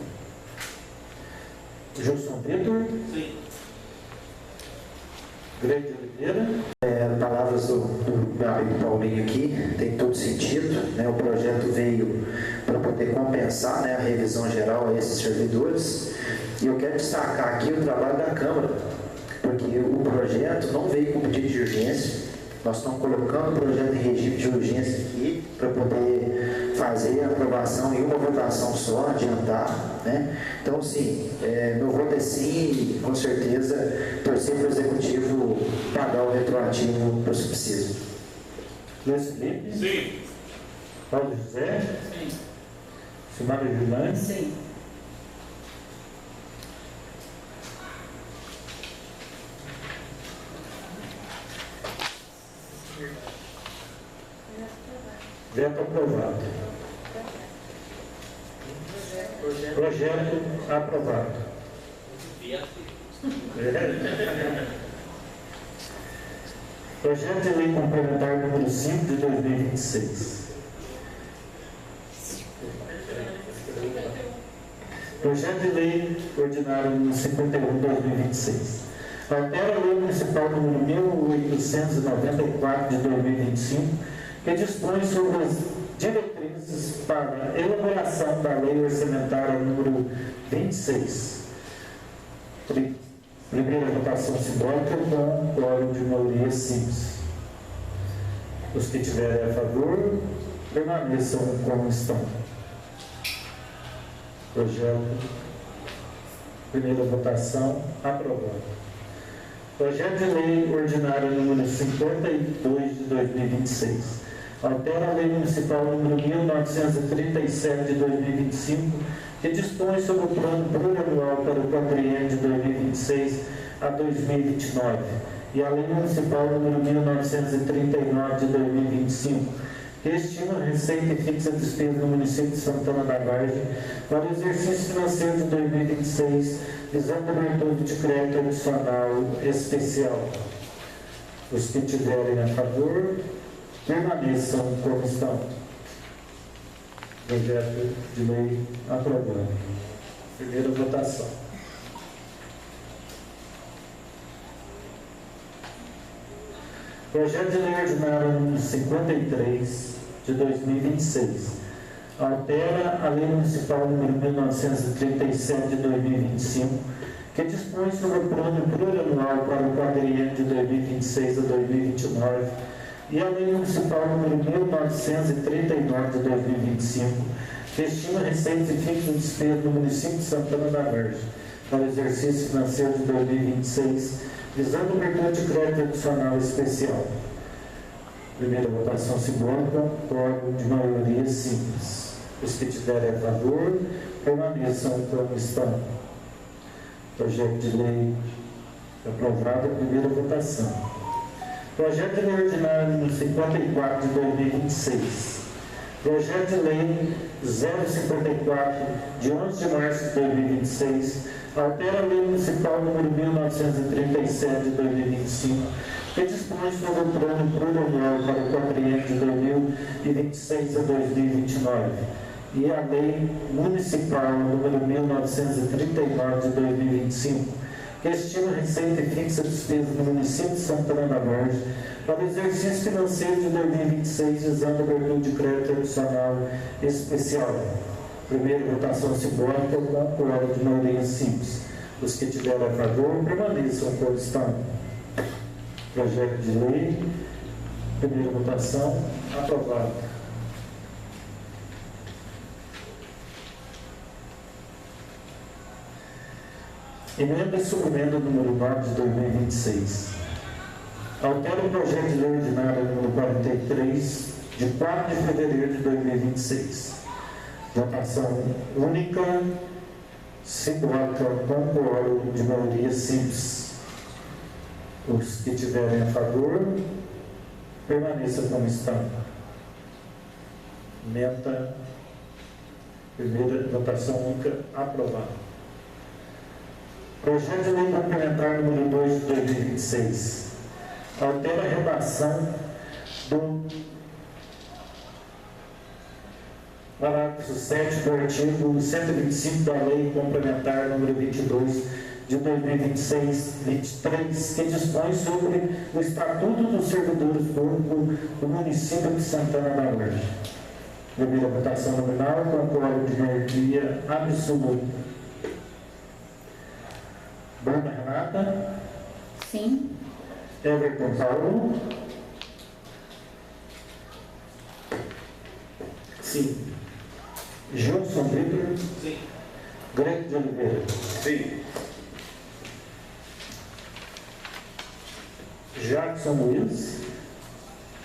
Gilson Vitor. Sim. Grande Oliveira. Palavras do meu amigo Paulinho aqui, tem todo sentido, né? O projeto veio para poder compensar, né, a revisão geral a esses servidores, e eu quero destacar aqui o trabalho da Câmara, porque o projeto não veio com pedido de urgência, nós estamos colocando o projeto em regime de urgência aqui para poder fazer a aprovação em uma votação só, adiantar, né? Então, sim, meu voto é sim, e com certeza torcer para o Executivo pagar o retroativo para os que precisam. Luiz Felipe. Sim. Paulo José. Sim. Silmara Vilani. Sim. Veto aprovado. Projeto aprovado. Projeto de lei complementar número 5 de 2026. Projeto de lei ordinário número 51 de 2026. Altera a lei municipal número 1894 de 2025, que dispõe sobre as diretrizes para a elaboração da lei orçamentária número 26. Primeira votação simbólica com quórum de maioria simples. Os que tiverem a favor, permaneçam como estão. Projeto, primeira votação, aprovado. Projeto de lei ordinário número 52 de 2026. Altera a lei municipal número 1937 de 2025, que dispõe sobre o plano plurianual para o quadriênio de 2026 a 2029, e a lei municipal número 1939 de 2025, que estima a receita e fixa a despesa no município de Santana da Vargem para o exercício financeiro de 2026, visando a abertura de crédito adicional especial. Os que tiverem a favor, permaneçam como estão. Projeto de lei aprovado. Primeira votação. Projeto de lei ordinário número 53 de 2026. Altera a lei municipal número 1937 de 2025, que dispõe sobre o plano plurianual para o quadriênio de 2026 a 2029, e a lei municipal número 1939 de 2025, que estima receitas e fixa de despesa do município de Santana da Vargem para o exercício financeiro de 2026, visando a abertura de crédito adicional especial. Primeira votação simbólica, quórum de maioria simples. Os que tiverem a favor, permaneçam como estão. Projeto de lei aprovado, primeira votação. Projeto de lei ordinário número 54 de 2026. Projeto de lei 054 de 11 de março de 2026 altera a lei municipal número 1937 de 2025, que dispõe sobre o plano plurianual para o quadriênio de 2026 a 2029, e a lei municipal número 1939 de 2025, que estima receita e fixa despesa do município de Santana da Vargem para o exercício financeiro de 2026, visando a abertura de crédito adicional especial. Primeira votação simbólica com quórum de maioria simples. Os que tiverem a favor, permaneçam como estão. Projeto de lei, primeira votação, aprovado. Emenda e subemenda número 9 de 2026. Altera o projeto de lei ordinário número 43, de 4 de fevereiro de 2026. Votação única, simbólica, com quórum de maioria simples. Os que tiverem a favor, permaneçam como estão. Emenda, primeira votação única, aprovada. Projeto de lei complementar número 2 de 2026. Altera a redação do Parágrafo 7 do artigo 125 da Lei Complementar número 22 de 2023, que dispõe sobre o Estatuto dos Servidores Públicos do município de Santana da Vargem. Primeira votação nominal, com quórum de maioria absoluta. Bruna Renata. Sim. Everton Paulo. Sim. Gilson Vitor. Sim. Greg de Oliveira. Sim. Jackson Luiz.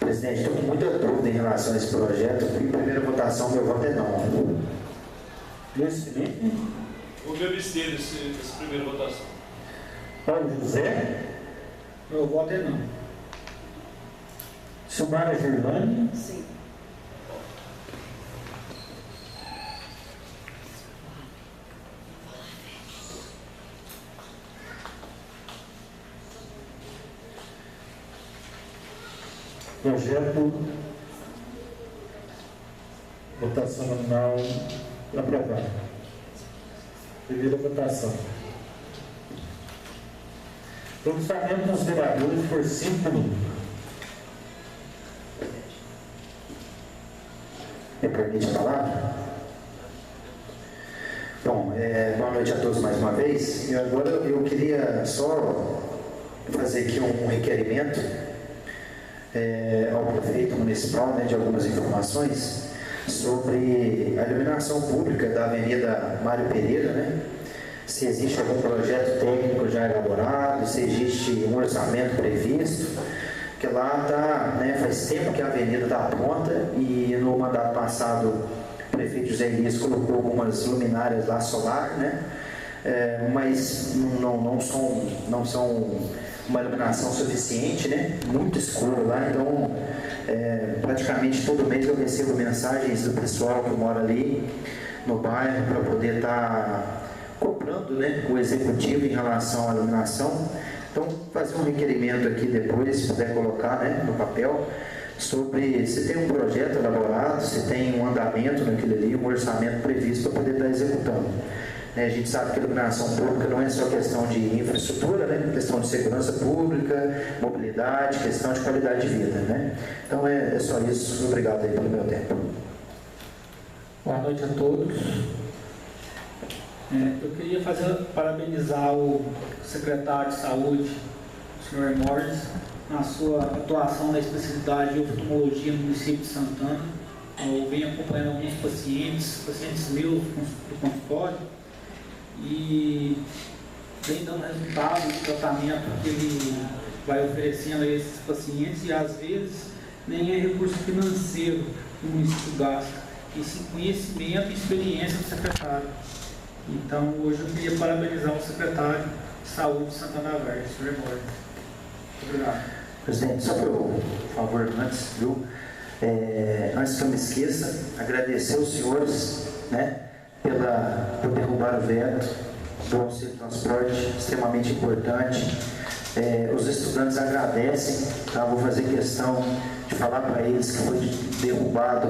Presidente, estou com muita dúvida em relação a esse projeto. Em primeira votação, meu voto é não. Luiz Felipe. Vou me abster dessa primeira votação. Paulo José. Meu voto é não. Silmara Gerlani. Sim. Projeto. Votação nominal aprovada. Primeira votação. Pronunciamento dos vereadores por 5 minutos. Me permite falar? Bom, boa noite a todos mais uma vez. E agora eu queria só fazer aqui um requerimento ao prefeito municipal, né, de algumas informações sobre a iluminação pública da Avenida Mário Pereira, né? Se existe algum projeto técnico já elaborado, se existe um orçamento previsto, que lá está, né, faz tempo que a avenida está pronta e no mandato passado o prefeito José Elias colocou algumas luminárias lá solar, né? Mas não são uma iluminação suficiente, né? Muito escuro lá, então praticamente todo mês eu recebo mensagens do pessoal que mora ali no bairro para poder estar cobrando, né, o executivo em relação à iluminação. Então, fazer um requerimento aqui depois, se puder colocar, né, no papel, sobre se tem um projeto elaborado, se tem um andamento naquilo ali, um orçamento previsto para poder estar executando. A gente sabe que a iluminação pública não é só questão de infraestrutura, né? Questão de segurança pública, mobilidade, questão de qualidade de vida, né? Então é só isso. Obrigado aí pelo meu tempo. Boa noite a todos. Eu queria parabenizar o secretário de Saúde, o senhor Morris, na sua atuação na especialidade de oftalmologia no município de Santana. Eu venho acompanhando alguns pacientes meus do consultório, e vem dando resultado do tratamento que ele vai oferecendo a esses pacientes, e às vezes nem é recurso financeiro que o município gasta, e sim conhecimento e experiência do secretário. Então hoje eu queria parabenizar o secretário de Saúde de Santana da Vargem, Sr. Morris. Obrigado. Presidente, só por favor, antes que eu me esqueça, agradecer aos senhores, né, por derrubar o veto do auxílio de transporte, extremamente importante. Os estudantes agradecem, tá? Vou fazer questão de falar para eles que foi derrubado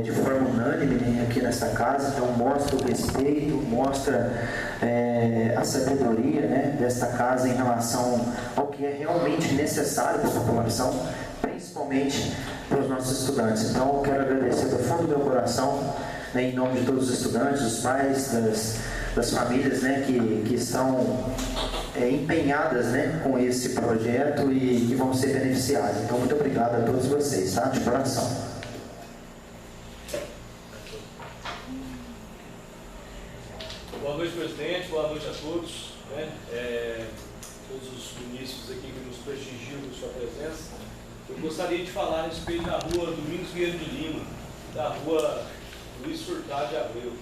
de forma unânime, né, aqui nessa casa. Então mostra o respeito, mostra a sabedoria, né, desta casa em relação ao que é realmente necessário para a população, principalmente para os nossos estudantes. Então eu quero agradecer do fundo do meu coração, né, em nome de todos os estudantes, dos pais, das famílias, né, que estão empenhadas, né, com esse projeto e que vão ser beneficiados. Então, muito obrigado a todos vocês, tá? De coração. Boa noite, presidente. Boa noite a todos, né? Todos os ministros aqui que nos prestigiam com sua presença. Eu gostaria de falar a respeito da rua Domingos Vieira de Lima, da rua Luiz Furtado de Abreu.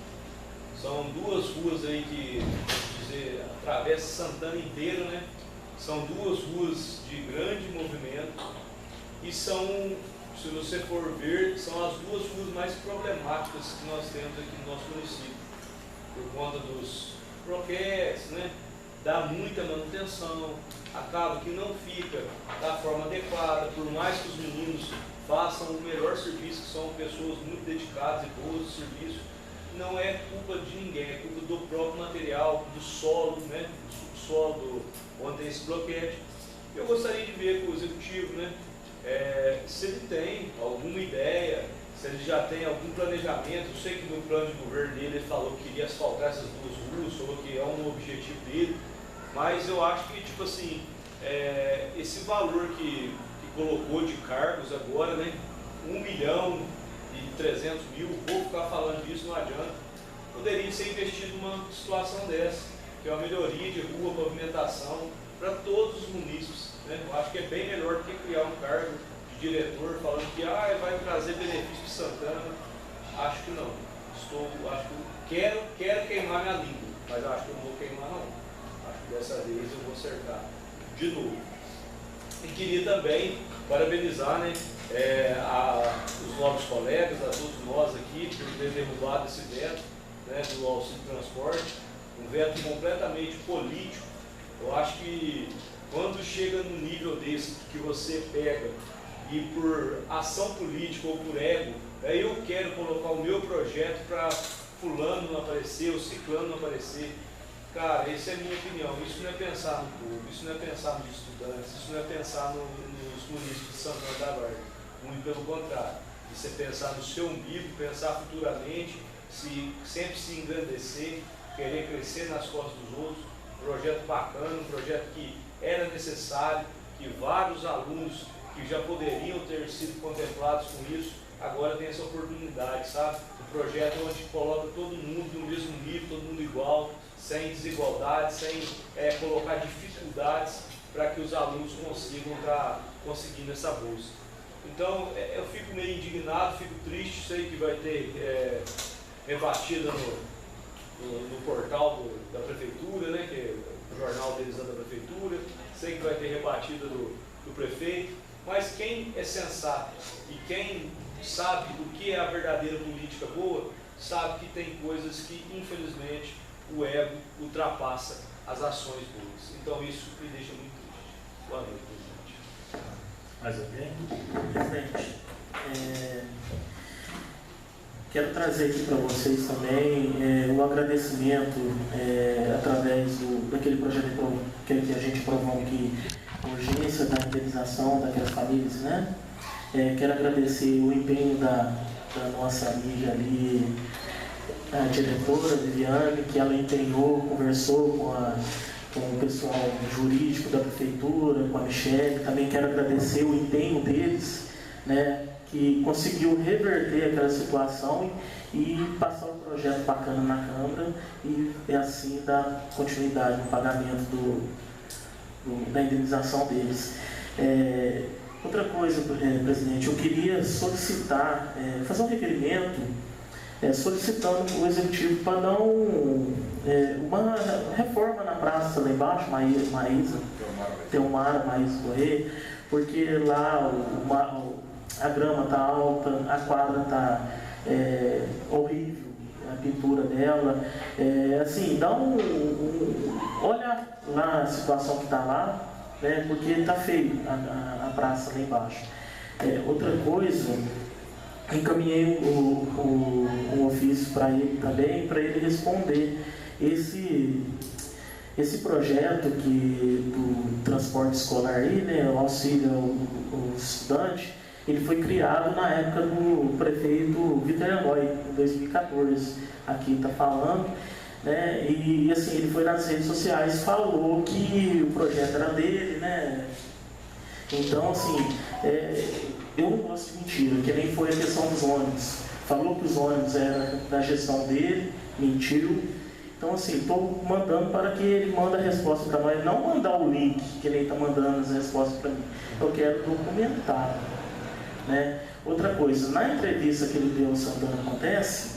São duas ruas aí que, vamos dizer, atravessam Santana inteira, né? São duas ruas de grande movimento e são, se você for ver, são as duas ruas mais problemáticas que nós temos aqui no nosso município, por conta dos croquetes, né? Dá muita manutenção, acaba que não fica da forma adequada, por mais que os meninos façam o melhor serviço, que são pessoas muito dedicadas e boas no serviço. Não é culpa de ninguém, é culpa do próprio material, do solo, né, do subsolo, onde tem esse bloqueio. Eu gostaria de ver com o executivo, né, se ele tem alguma ideia, se ele já tem algum planejamento. Eu sei que no plano de governo dele ele falou que queria asfaltar essas 2 ruas, falou que é um objetivo dele, mas eu acho que, tipo assim, esse valor que colocou de cargos agora, né, 1.300.000, vou ficar falando disso, não adianta, poderia ser investido numa situação dessa, que é uma melhoria de rua, pavimentação, para todos os munícipes, né? Eu acho que é bem melhor do que criar um cargo de diretor falando que vai trazer benefício de Santana. Acho que não. Acho que quero queimar minha língua, mas acho que eu não vou queimar não. Acho que dessa vez eu vou acertar de novo. E queria também parabenizar, né, os novos colegas, a todos nós aqui, por ter derrubado esse veto, né, do auxílio transporte, um veto completamente político. Eu acho que quando chega no nível desse que você pega e por ação política ou por ego, eu quero colocar o meu projeto para fulano não aparecer, ou ciclano não aparecer. Cara, essa é a minha opinião. Isso não é pensar no povo, isso não é pensar nos estudantes, isso não é pensar nos munícipes de Santana da Vargem. Muito pelo contrário. Isso é pensar no seu umbigo, pensar futuramente, sempre se engrandecer, querer crescer nas costas dos outros. Um projeto bacana, um projeto que era necessário, que vários alunos que já poderiam ter sido contemplados com isso, agora tem essa oportunidade, sabe? Um projeto onde coloca todo mundo no mesmo nível, todo mundo igual, sem desigualdade, sem colocar dificuldades para que os alunos consigam estar conseguindo essa bolsa. Então, eu fico meio indignado, fico triste, sei que vai ter rebatida no portal da prefeitura, né, que é o jornal deles da prefeitura, sei que vai ter rebatida do prefeito, mas quem é sensato e quem sabe o que é a verdadeira política boa, sabe que tem coisas que, infelizmente, o ego ultrapassa as ações boas. Então isso me deixa muito triste. Boa noite, presidente. Mais alguém? Presidente, quero trazer aqui para vocês também um agradecimento através daquele projeto que a gente aprovou aqui, a urgência da indenização daquelas famílias, né? Quero agradecer o empenho da nossa amiga ali, a diretora Viviane, que ela empenhou, conversou com o pessoal jurídico da prefeitura, com a Michele. Também quero agradecer o empenho deles, né, que conseguiu reverter aquela situação e passar um projeto bacana na Câmara e assim dar continuidade no pagamento da indenização deles. Outra coisa, presidente, eu queria solicitar, fazer um requerimento solicitando o executivo para dar uma reforma na praça lá embaixo, Maísa Correia, porque lá a grama está alta, a quadra está horrível, a pintura dela, assim, dá olha lá a situação que está lá, né, porque está feio a praça lá embaixo. Outra coisa, encaminhei um ofício para ele também, para ele responder esse projeto do transporte escolar aí, né, o auxílio ao estudante, ele foi criado na época do prefeito Vitor Eloy, em 2014, aqui está falando, né, e assim, ele foi nas redes sociais, falou que o projeto era dele, né, então assim, eu não gosto de mentira, que nem foi a questão dos ônibus. Falou que os ônibus eram da gestão dele, mentiu. Então, assim, estou mandando para que ele mande a resposta para nós. Não mandar o link, que ele está mandando as respostas para mim. Eu quero documentar, né? Outra coisa, na entrevista que ele deu ao Santana Acontece,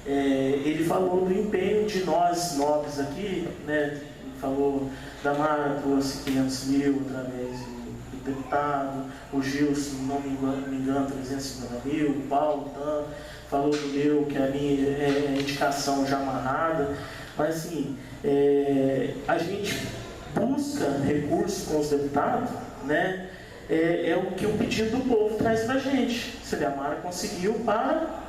ele falou do empenho de nós nobres aqui, né? Ele falou da Mara trouxe 500 mil através do deputado, o Gilson, não me engano, 350 mil, o Paulo, tanto, falou do meu, que a minha indicação já amarrada, mas assim, a gente busca recursos com os deputados, né, é o que o pedido do povo traz para a gente. Se a Mara conseguiu para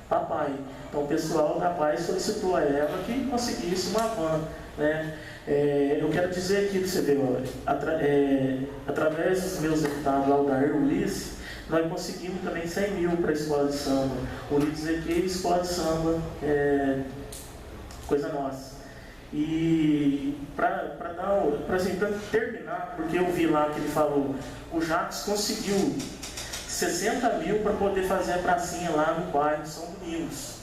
papai. Então o pessoal da paz solicitou a ela que conseguisse uma van, né? Eu quero dizer aqui para você ver, através dos meus deputados Aldair e Ulisses, nós conseguimos também 100 mil para a escola de samba. Unidos aqui, escola de samba, coisa nossa. E para terminar, porque eu vi lá que ele falou, o Jacques conseguiu 60 mil para poder fazer a pracinha lá no bairro São Domingos,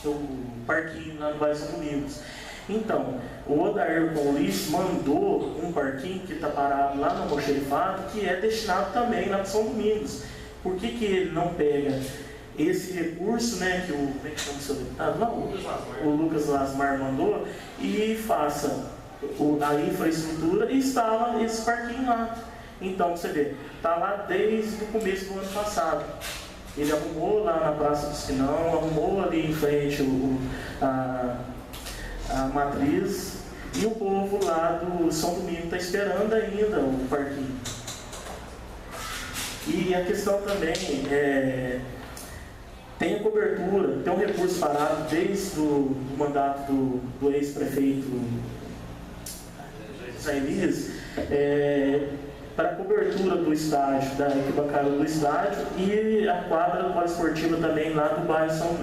o parquinho lá no bairro São Domingos. Então, o Odair com o Ulisses mandou um parquinho que está parado lá no Almoxerifado, que é destinado também lá para São Domingos. Por que ele não pega esse recurso, né, que como é que chama o seu deputado? Não, o Lucas Lasmar mandou, e faça a infraestrutura e instala esse parquinho lá. Então, você vê, está lá desde o começo do ano passado. Ele arrumou lá na Praça do Esquinão, arrumou ali em frente a matriz, e o povo lá do São Domingo está esperando ainda o parquinho. E a questão também tem a cobertura, tem um recurso parado desde o mandato do ex-prefeito José Elias, para a cobertura do estádio, da arquibancada do estádio, e a quadra poliesportiva também lá do bairro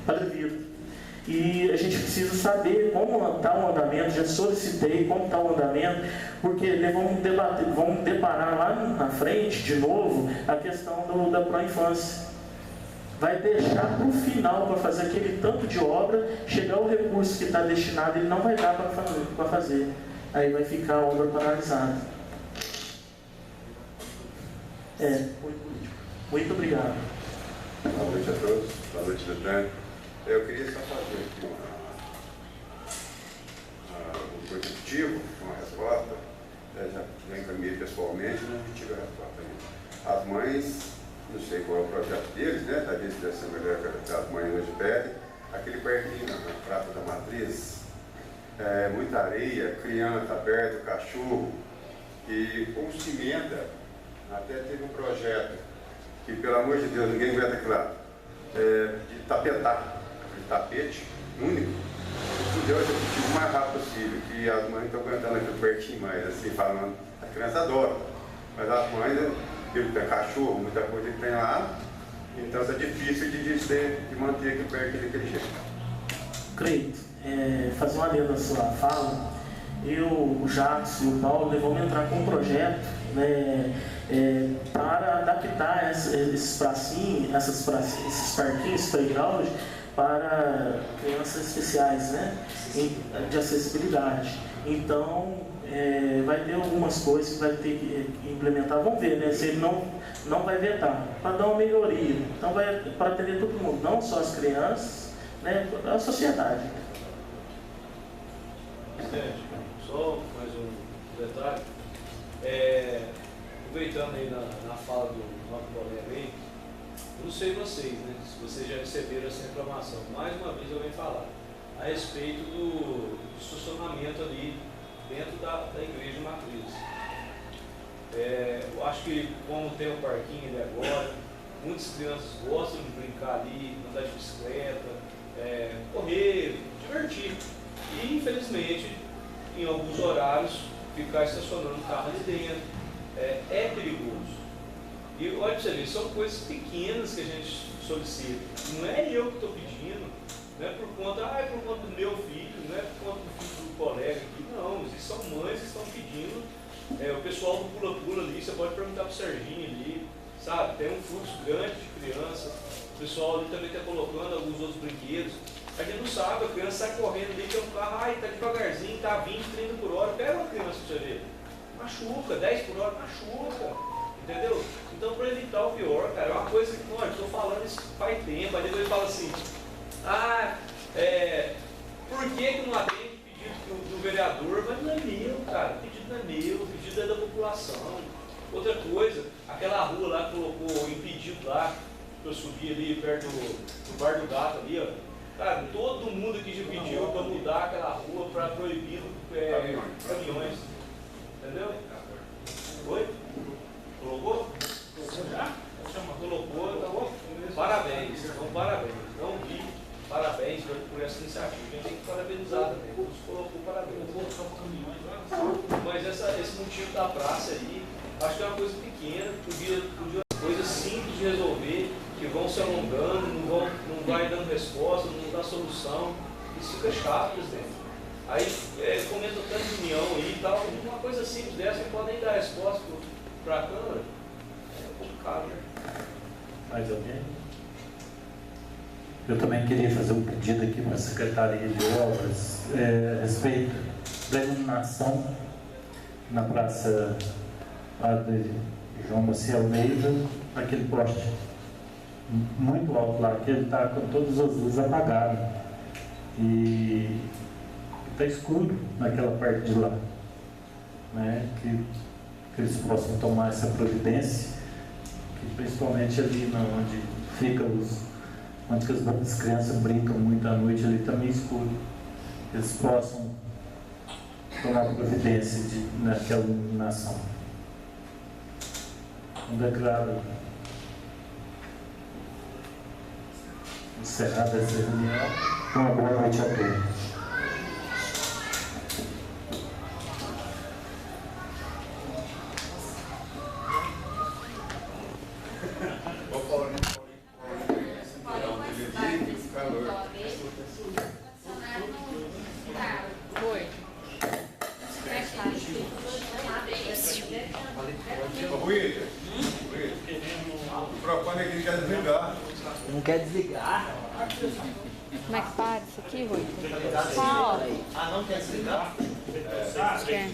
Padre Vitor. E a gente precisa saber como está o andamento, já solicitei como está o andamento, porque vamos deparar lá na frente, de novo, a questão da pró-infância. Vai deixar para o final para fazer aquele tanto de obra, chegar o recurso que está destinado, ele não vai dar para fazer. Aí vai ficar a obra paralisada. Muito obrigado. Boa noite a todos. Boa noite, Betânia. Eu queria só fazer aqui um positivo, uma resposta. Já encaminhei pessoalmente, não tive a resposta ainda. As mães, não sei qual é o projeto deles, né? Talvez dessa mulher que as mães hoje pedem, aquele parquinho na Praça da Matriz, muita areia, criança aberta, cachorro, e com cimenta, até teve um projeto que, pelo amor de Deus, ninguém aguenta aquilo lá, de tapetar, aquele tapete único. Eu tive o mais rápido possível, que as mães estão aguentando aquele pertinho mais, assim, falando, a criança adora, mas as mães, ele tem cachorro, muita coisa que tem lá, então é difícil de manter aquele pertinho daquele jeito. Cleito, fazer uma adendo na sua fala, o Jacques e o Paulo vamos entrar com um projeto, né, para adaptar esses pracinhos, esses parquinhos, playgrounds, para crianças especiais, né, de acessibilidade. Então, vai ter algumas coisas que vai ter que implementar, vamos ver, né, se ele não vai vetar, para dar uma melhoria. Então, vai para atender todo mundo, não só as crianças, né, a sociedade. Presidente, só mais um detalhe. Aproveitando aí na fala do nosso colega aí, eu não sei vocês, né, se vocês já receberam essa informação. Mais uma vez eu venho falar a respeito do estacionamento ali dentro da igreja matriz. Eu acho que como tem um parquinho ali agora, muitas crianças gostam de brincar ali, andar de bicicleta, correr, divertir. E infelizmente, em alguns horários, ficar estacionando o carro ali dentro é perigoso. E olha para você ver, são coisas pequenas que a gente solicita. Não é eu que estou pedindo, não é por conta do meu filho, não é por conta do filho do colega aqui, não. Existem são mães que estão pedindo. O pessoal do pula-pula ali, você pode perguntar para o Serginho ali, sabe? Tem um fluxo grande de criança. O pessoal ali também está colocando alguns outros brinquedos. A gente não sabe, a criança sai correndo ali, tem um carro, está devagarzinho, está 20, 30 por hora. Pega uma criança para você ver. Machuca, 10 por hora, machuca. Entendeu? Então, para evitar o pior, cara, é uma coisa que, olha, estou falando isso faz tempo. Aí depois ele fala assim, por que não atende pedido do vereador? Mas não é meu, cara, o pedido não é meu, o pedido é da população. Outra coisa, aquela rua lá que colocou impedido lá, que eu subi ali perto do Bar do Gato ali, ó. Cara, todo mundo aqui já pediu para mudar aquela rua para proibir caminhões. Entendeu? Oi? esse motivo da praça aí, acho que é uma coisa pequena, podia coisas simples de resolver, que vão se alongando, não vai dando resposta, não dá solução. Isso fica chato, presidente. Aí comenta tanta união aí e tal, uma coisa simples dessa que podem dar resposta para a Câmara. É complicado, né? Mais alguém? Eu também queria fazer um pedido aqui para a Secretaria de Obras a respeito da iluminação na Praça Padre João Maciel Almeida, aquele poste muito alto lá, que ele está com todas as luzes apagadas e está escuro naquela parte de lá, né? Que eles possam tomar essa providência, que principalmente ali onde fica onde as crianças brincam muito à noite, ali também escuro, eles possam tomar providência naquela iluminação. Declaro encerrada essa reunião. Uma boa noite a todos. Não quer desligar? Como é que para isso aqui, Rui? Qual? Ah, não quer desligar? Quer.